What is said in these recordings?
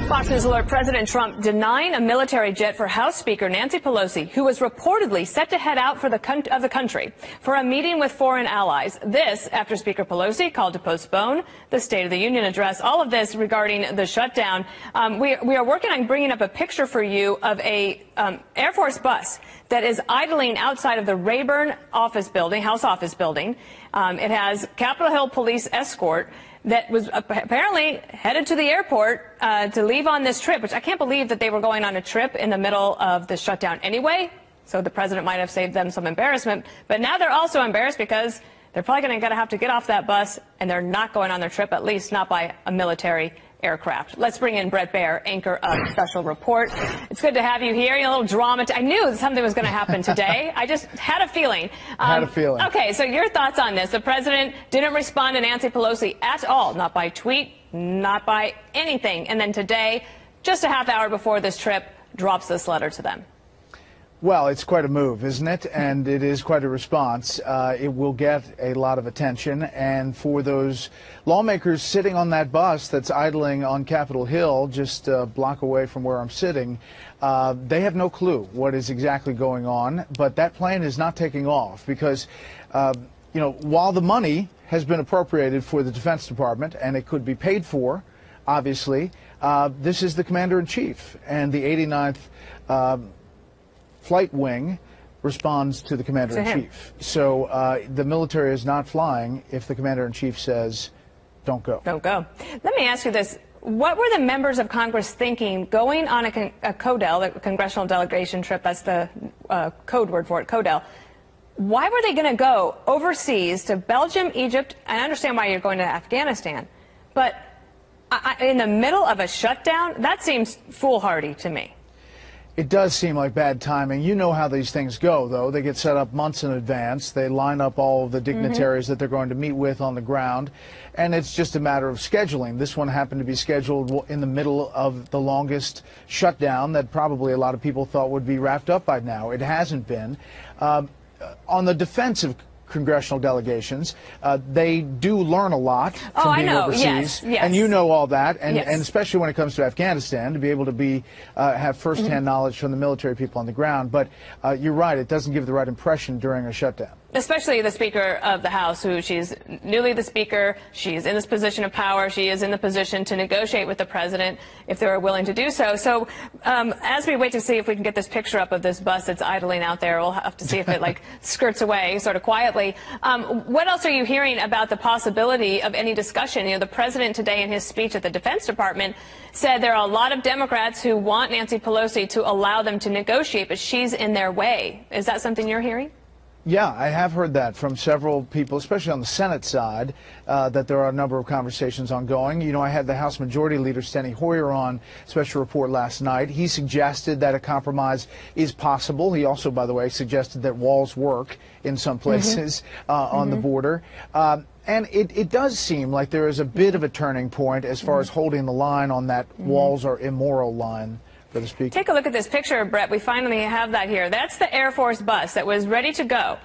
Fox News alert: President Trump denying a military jet for House Speaker Nancy Pelosi, who was reportedly set to head out of the country for a meeting with foreign allies. This after Speaker Pelosi called to postpone the State of the Union address. All of this regarding the shutdown. We are working on bringing up a picture for you of a Air Force bus that is idling outside of the Rayburn office building, House office building. It has Capitol Hill police escort that was apparently headed to the airport to leave on this trip, which I can't believe that they were going on a trip in the middle of the shutdown anyway. So the president might have saved them some embarrassment. But now they're also embarrassed because they're probably going to have to get off that bus, and they're not going on their trip, at least not by a military aircraft. Let's bring in Brett Baer, anchor of Special Report. It's good to have you here. A little drama. I knew something was going to happen today. I just had a feeling. Okay, so your thoughts on this. The president didn't respond to Nancy Pelosi at all, not by tweet, not by anything. And then today, just a half hour before this trip, drops this letter to them. Well, it's quite a move, isn't it? And it is quite a response. It will get a lot of attention. And for those lawmakers sitting on that bus that's idling on Capitol Hill, just a block away from where I'm sitting, they have no clue what is exactly going on. But that plane is not taking off because, you know, while the money has been appropriated for the Defense Department and it could be paid for, obviously, this is the Commander-in-Chief and the 89th Flight Wing responds to the Commander-in-Chief. So the military is not flying if the Commander-in-Chief says, don't go. Don't go. Let me ask you this. What were the members of Congress thinking going on a CODEL, the Congressional Delegation trip? That's the code word for it, CODEL. Why were they going to go overseas to Belgium, Egypt? I understand why you're going to Afghanistan. But in the middle of a shutdown, that seems foolhardy to me. It does seem like bad timing. You know how these things go, though. They get set up months in advance. They line up all of the dignitaries that they're going to meet with on the ground, and it's just a matter of scheduling. This one happened to be scheduled in the middle of the longest shutdown that probably a lot of people thought would be wrapped up by now. It hasn't been. On the defensive congressional delegations, they do learn a lot from being overseas. Yes. And you know all that, and especially when it comes to Afghanistan, to be able to have firsthand knowledge from the military people on the ground. But you're right, it doesn't give the right impression during a shutdown. Especially the Speaker of the House, who she's newly the Speaker. She's in this position of power. She is in the position to negotiate with the President if they're willing to do so. So as we wait to see if we can get this picture up of this bus that's idling out there, we'll have to see if it like skirts away sort of quietly. What else are you hearing about the possibility of any discussion? You know, the President today in his speech at the Defense Department said there are a lot of Democrats who want Nancy Pelosi to allow them to negotiate, but she's in their way. Is that something you're hearing? Yeah, I have heard that from several people, especially on the Senate side, that there are a number of conversations ongoing. You know, I had the House Majority Leader Steny Hoyer on Special Report last night. He suggested that a compromise is possible. He also, by the way, suggested that walls work in some places on the border. And it does seem like there is a bit of a turning point as far as holding the line on that walls are immoral line. Take a look at this picture, Brett. We finally have that here. That's the Air Force bus that was ready to go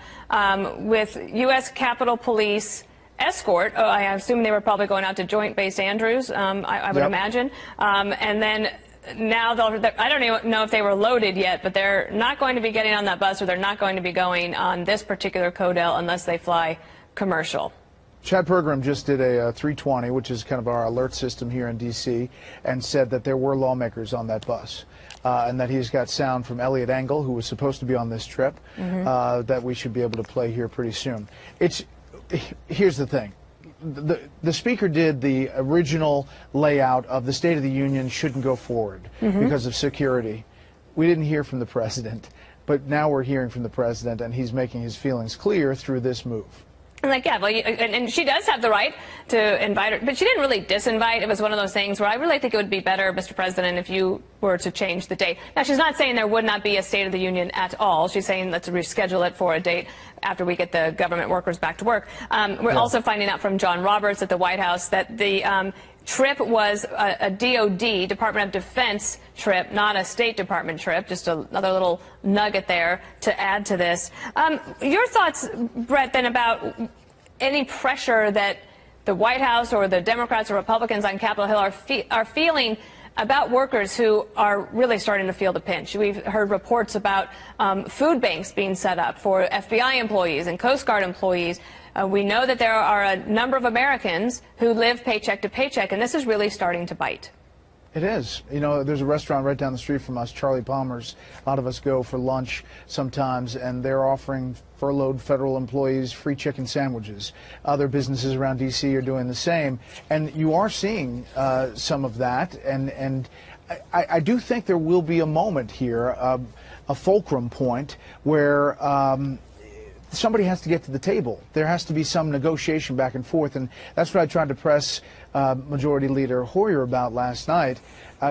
with U.S. Capitol Police escort. Oh, I assume they were probably going out to Joint Base Andrews, I would imagine. And then now I don't even know if they were loaded yet, but they're not going to be getting on that bus, or they're not going to be going on this particular CODEL unless they fly commercial. Chad Pergram just did a 320, which is kind of our alert system here in D.C., and said that there were lawmakers on that bus, and that he's got sound from Elliot Engel, who was supposed to be on this trip, that we should be able to play here pretty soon. Here's the thing. The Speaker did the original layout of the State of the Union shouldn't go forward because of security. We didn't hear from the President, but now we're hearing from the President, and he's making his feelings clear through this move. Like, yeah, well, and she does have the right to invite her, but she didn't really disinvite. It was one of those things where I really think it would be better, Mr. President, if you were to change the date. Now, she's not saying there would not be a State of the Union at all. She's saying let's reschedule it for a date after we get the government workers back to work. We're also finding out from John Roberts at the White House that the trip was a DOD, Department of Defense trip, not a State Department trip. Just another little nugget there to add to this. Your thoughts, Brett, then about any pressure that the White House or the Democrats or Republicans on Capitol Hill are feeling about workers who are really starting to feel the pinch. We've heard reports about food banks being set up for FBI employees and Coast Guard employees. We know that there are a number of Americans who live paycheck to paycheck, and this is really starting to bite. It is. You know, there's a restaurant right down the street from us, Charlie Palmer's. A lot of us go for lunch sometimes, and they're offering furloughed federal employees free chicken sandwiches. Other businesses around D.C. are doing the same. And you are seeing some of that. And I do think there will be a moment here, a fulcrum point, where somebody has to get to the table. There has to be some negotiation back and forth, and that's what I tried to press Majority Leader Hoyer about last night.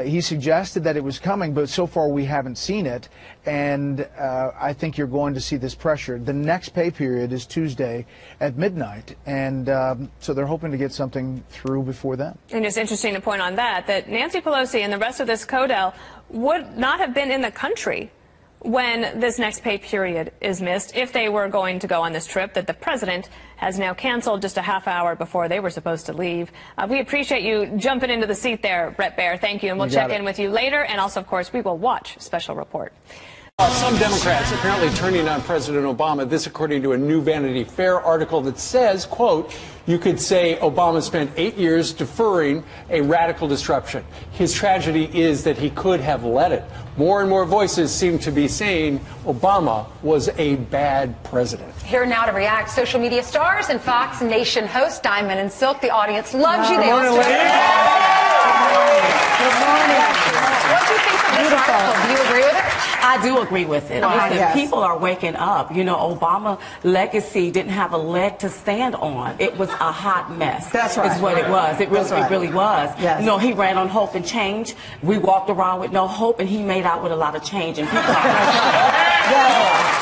He suggested that it was coming, but so far we haven't seen it, and I think you're going to see this pressure. The next pay period is Tuesday at midnight, and so they're hoping to get something through before then. And it's interesting to point on that Nancy Pelosi and the rest of this CODEL would not have been in the country when this next pay period is missed, if they were going to go on this trip that the president has now canceled just a half hour before they were supposed to leave. We appreciate you jumping into the seat there, Bret Baier. Thank you, and we'll check in with you later. And also, of course, we will watch Special Report. Some Democrats apparently turning on President Obama, this according to a new Vanity Fair article that says, quote, you could say Obama spent 8 years deferring a radical disruption. His tragedy is that he could have let it. More and more voices seem to be saying Obama was a bad president. Here now to react, social media stars and Fox Nation host Diamond and Silk. The audience loves you. Good morning, ladies. Good morning. What do you think of this article? Do you agree with it? I do agree with it. Listen, yes. People are waking up. You know, Obama legacy didn't have a leg to stand on. It was a hot mess. That's right. Is what it was. It really was. Yes. You know, he ran on hope and change. We walked around with no hope, and he made out with a lot of change. And people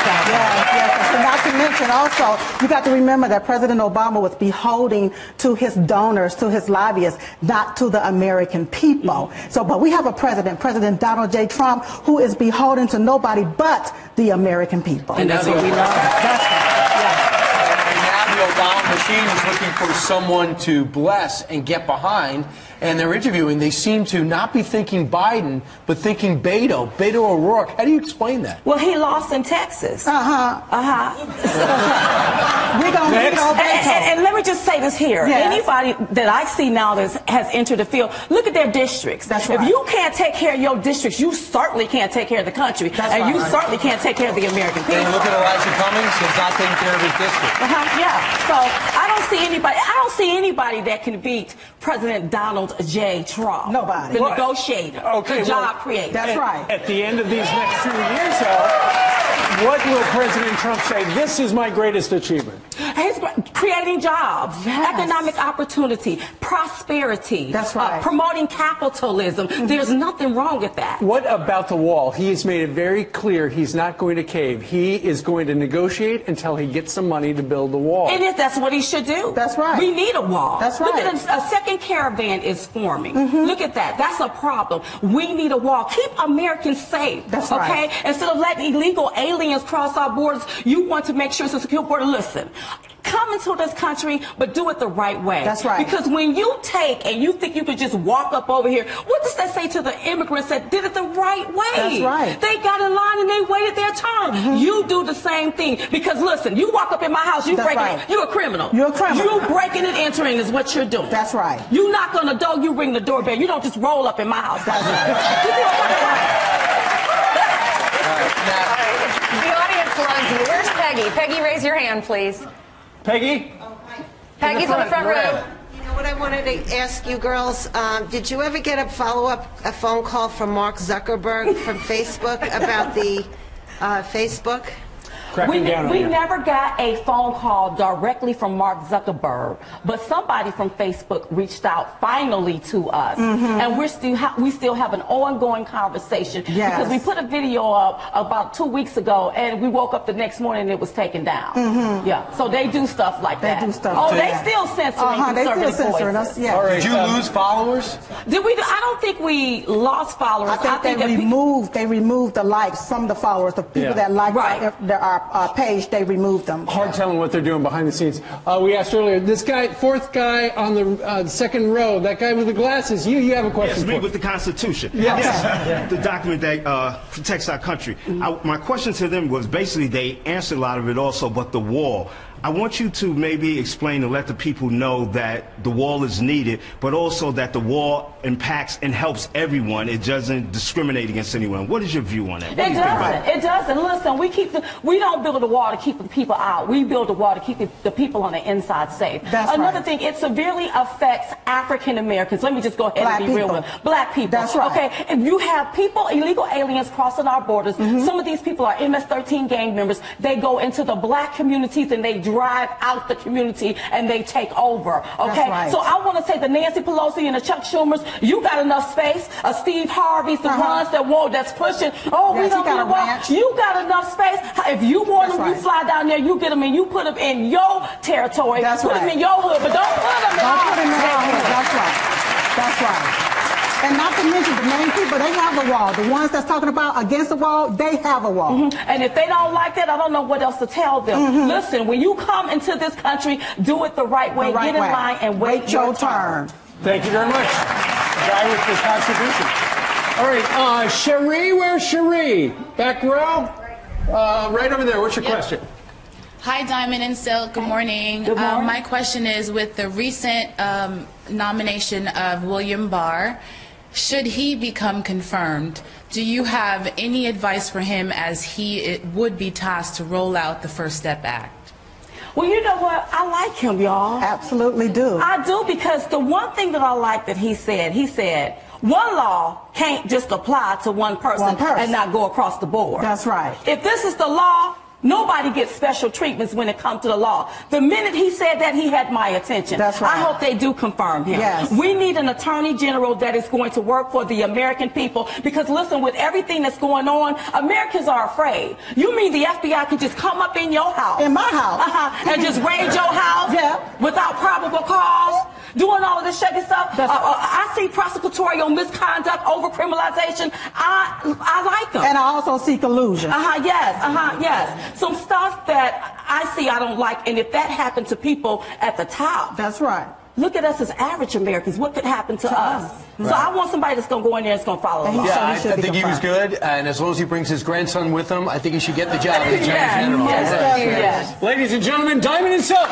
Yes. And not to mention also, you got to remember that President Obama was beholden to his donors, to his lobbyists, not to the American people. So, but we have a president, President Donald J. Trump, who is beholden to nobody but the American people. And that's what we love. That's right. Yes. And now the Obama machine is looking for someone to bless and get behind. And they're interviewing, they seem to not be thinking Biden, but thinking Beto O'Rourke. How do you explain that? Well, he lost in Texas. We're going to get over and let me just say this here. Yes. Anybody that I see now that has entered the field, look at their districts. That's right. If you can't take care of your districts, you certainly can't take care of the country. That's and right. you certainly can't take care of the American people. And look at Elijah Cummings, he's not taking care of his district. Yeah. So I don't see anybody that can beat President Donald J. Trump. Nobody. The negotiator. Okay, the job creator. That's right. At the end of these next 2 years, though, what will President Trump say? This is my greatest achievement. He's creating jobs, Yes. economic opportunity, prosperity. That's right. Promoting capitalism. There's nothing wrong with that. What about the wall? He has made it very clear he's not going to cave. He is going to negotiate until he gets some money to build the wall. And that's what he should do. That's right. We need a wall. That's Look right. at a second caravan is forming. Look at that. That's a problem. We need a wall. Keep Americans safe. That's okay? right. Instead of letting illegal aliens cross our borders, you want to make sure it's a secure border. Listen. Come into this country, but do it the right way. That's right. Because when you take and you think you could just walk up over here, what does that say to the immigrants that did it the right way? That's right. They got in line and they waited their turn. You do the same thing. Because listen, you walk up in my house, you That's breaking right. it. You're a criminal. You're a criminal. You breaking and entering is what you're doing. That's right. You knock on the door, you ring the doorbell. You don't just roll up in my house. That's right. The audience loves you. Where's Peggy? Peggy, raise your hand, please. Peggy? Peggy's on the front row. You know what I wanted to ask you girls? Did you ever get a phone call from Mark Zuckerberg from Facebook about the Facebook? We never got a phone call directly from Mark Zuckerberg, but somebody from Facebook reached out finally to us, and we still have an ongoing conversation because we put a video up about 2 weeks ago, and we woke up the next morning and it was taken down. Yeah, so they do stuff like that. They do stuff. Oh, they still censoring They still conservative censoring voices. us. Yeah. Did you lose followers? Did we? I don't think we lost followers. I think they removed the likes from the followers, the people that like our page, they removed them. Hard telling what they're doing behind the scenes. We asked earlier, this guy, fourth guy on the second row, that guy with the glasses, you have a question for me with the Constitution. Yes. The document that protects our country. My question to them was basically they answered a lot of it also, but the wall. I want you to maybe explain and let the people know that the wall is needed, but also that the wall impacts and helps everyone. It doesn't discriminate against anyone. What is your view on that? It doesn't. It doesn't. Listen, we don't build a wall to keep the people out. We build a wall to keep the people on the inside safe. Another thing, it severely affects African Americans. Let me just go ahead and be real with Black people. That's right. Okay, if you have people, illegal aliens crossing our borders, some of these people are MS-13 gang members. They go into the Black communities and they drive out the community and they take over. Okay, right. So I want to say the Nancy Pelosi and the Chuck Schumers, you got enough space. Steve Harvey's the ones that's pushing. Oh, we don't need a wall. You got enough space. If you want them, you fly down there, you get them, and you put them in your territory. Put them in your hood, but don't put them in our hood. That's right. That's right. And not to mention the main people, they have a wall. The ones that's talking about against the wall, they have a wall. And if they don't like that, I don't know what else to tell them. Listen, when you come into this country, do it the right way. Get in line and wait your turn. Thank you very much. Guy with the Constitution. All right, Cherie, where's Cherie? Back row? Right over there. What's your question? Hi, Diamond and Silk. Good morning. Good morning. My question is, with the recent nomination of William Barr, should he become confirmed, do you have any advice for him as he would be tasked to roll out the First Step Act? Well, you know what? I like him, y'all. Absolutely do. I do, because the one thing that I like that he said, one law can't just apply to one person and not go across the board. That's right. If this is the law, nobody gets special treatments when it comes to the law. The minute he said that, he had my attention. That's right. I hope they do confirm him. Yes. We need an attorney general that is going to work for the American people, because listen, with everything that's going on, Americans are afraid. You mean the FBI can just come up in your house? In my house. And just raid your house without probable cause? Doing all of this shaky stuff. I see prosecutorial misconduct, overcriminalization. I like them. And I also see collusion. Yes. Some stuff that I see I don't like, and if that happened to people at the top. That's right. Look at us as average Americans. What could happen to us? Right. So I want somebody that's going to go in there and that's going to follow along. Yeah, I think he was good, and as long as he brings his grandson with him, I think he should get the job as Attorney General. Yes. Ladies and gentlemen, Diamond and Silk.